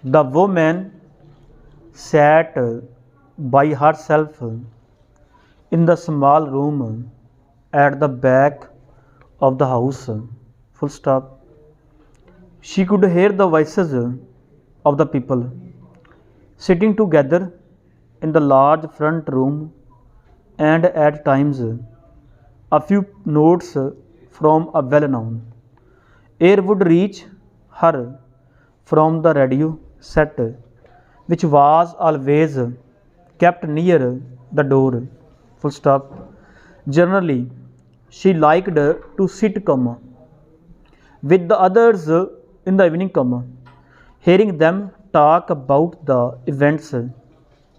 The woman sat by herself in the small room at the back of the house. Full stop. She could hear the voices of the people sitting together in the large front room, and at times a few notes from a well known air would reach her from the radio set, which was always kept near the door. Full stop. Generally, she liked to sit, with the others in the evening, hearing them talk about the events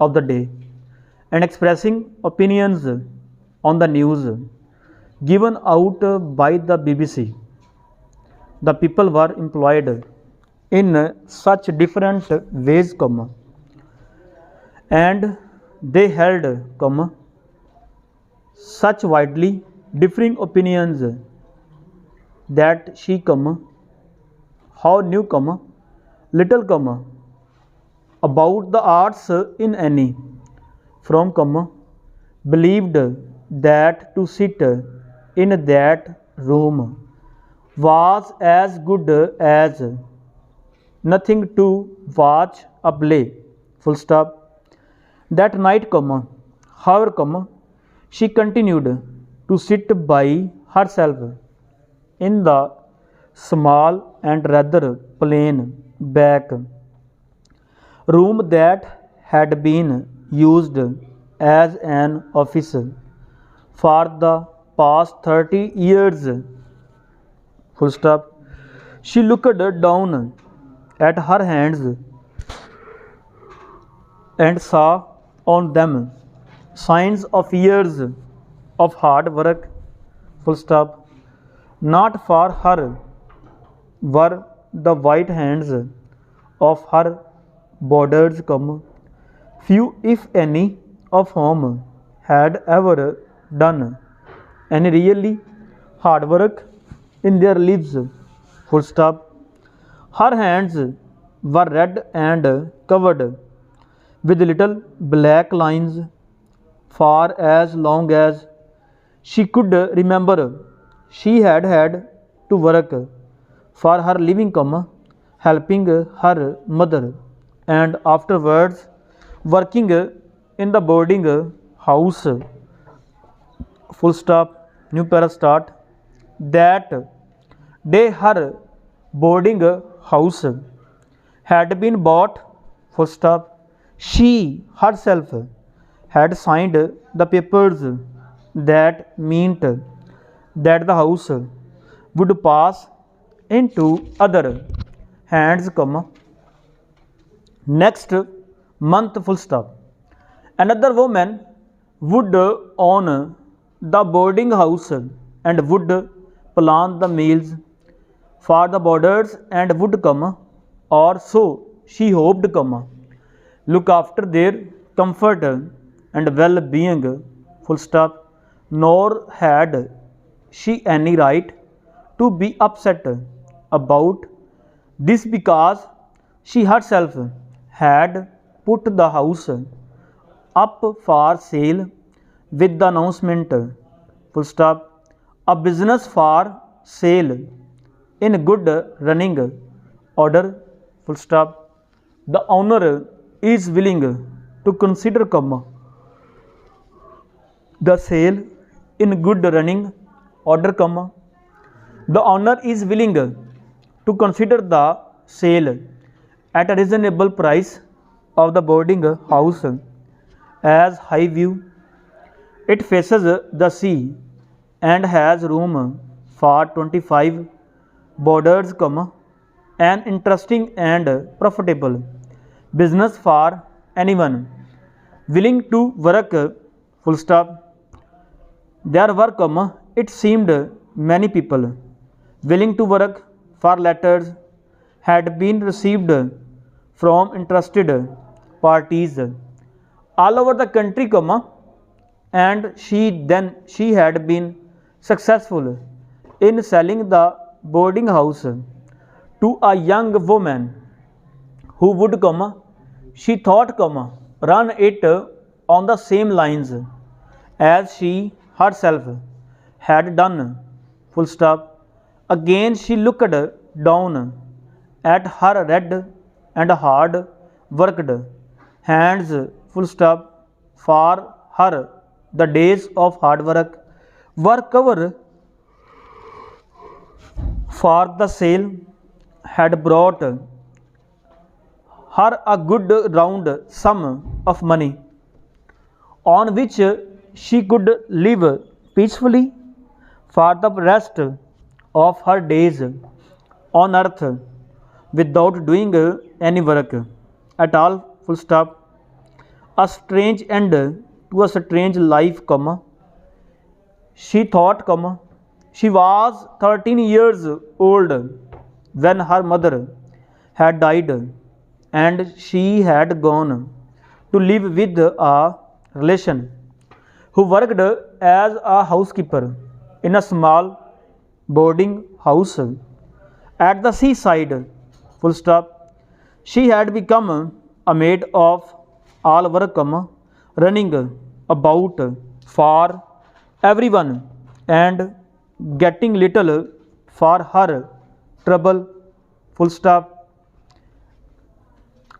of the day and expressing opinions on the news given out by the BBC. The people were employed in such different ways, and they held, such widely differing opinions that she, how knew, little, about the arts in any, from, believed that to sit in that room was as good as nothing to watch a play. Full stop. That night, however, she continued to sit by herself in the small and rather plain back room that had been used as an office for the past 30 years. Full stop. She looked down at her hands and saw on them signs of years of hard work. Full stop. Not for her were the white hands of her boarders, few if any of whom had ever done any really hard work in their lives. Full stop. Her hands were red and covered with little black lines. For as long as she could remember, she had to work for her living, helping her mother, and afterwards working in the boarding house. Full stop. New para start. That day her boarding house had been bought. Full stop. She herself had signed the papers that meant that the house would pass into other hands, next month. Full stop. Another woman would own the boarding house and would plan the meals for the boarders and would, or so she hoped, look after their comfort and well-being. Full stop. Nor had she any right to be upset about this, because she herself had put the house up for sale with the announcement, full stop, a business for sale in good running order, full stop. The owner is willing to consider, the sale in good running order, the owner is willing to consider the sale at a reasonable price of the boarding house as high view. It faces the sea and has room for 25 boarders, an interesting and profitable business for anyone willing to work, full stop. There were, it seemed, many people willing to work, for letters had been received from interested parties all over the country, and she had been successful in selling the boarding house to a young woman who would, she thought, run it on the same lines as she herself had done, full stop. Again she looked down at her red and hard worked hands, full stop. For her, the days of hard work were covered, for the sale had brought her a good round sum of money on which she could live peacefully for the rest of her days on earth without doing any work at all, full stop. A strange end to a strange life, she thought, she was 13 years old when her mother had died and she had gone to live with a relation who worked as a housekeeper in a small boarding house at the seaside, full stop. She had become a maid of all work, running about for everyone and getting little for her trouble, full stop.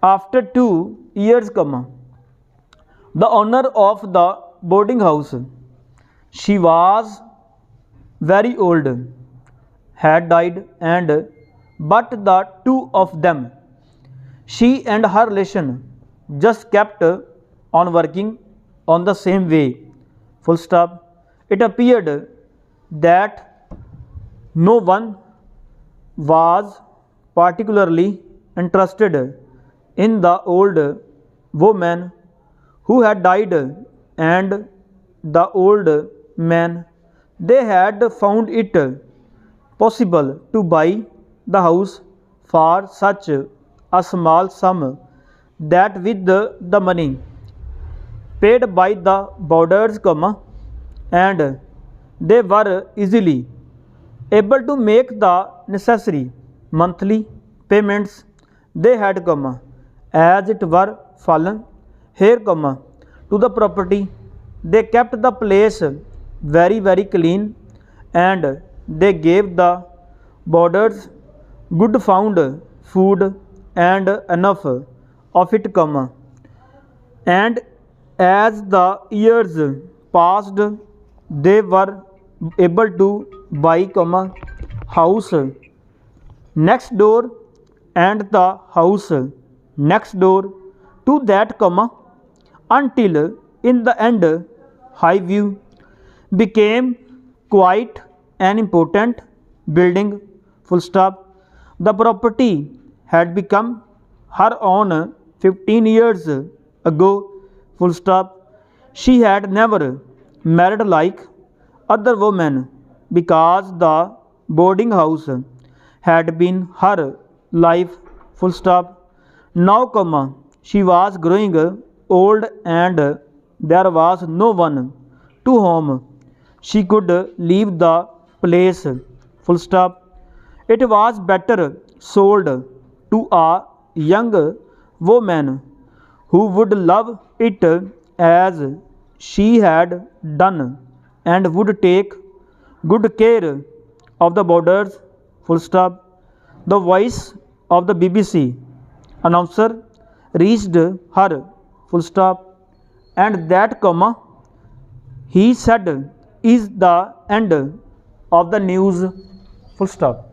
After 2 years, the owner of the boarding house, she was very old, had died, and but the two of them, she and her relation, just kept on working on the same way, full stop. It appeared that no one was particularly interested in the old woman who had died and the old man. They had found it possible to buy the house for such a small sum that with the money paid by the boarders, and they were easily able to make the necessary monthly payments. They had, as it were, fallen here, to the property. They kept the place very clean, and they gave the boarders good found food and enough of it, and as the years passed, they were able to buy, house next door and the house next door to that, until in the end Highview became quite an important building, full stop. The property had become her own 15 years ago, full stop. She had never married like other women because the boarding house had been her life, full stop. Now, she was growing old and there was no one to whom she could leave the place, full stop. It was better sold to a young woman who would love it as she had done and would take good care of the boarders, full stop. The voice of the BBC announcer reached her, full stop, and that, he said, is the end of the news, full stop.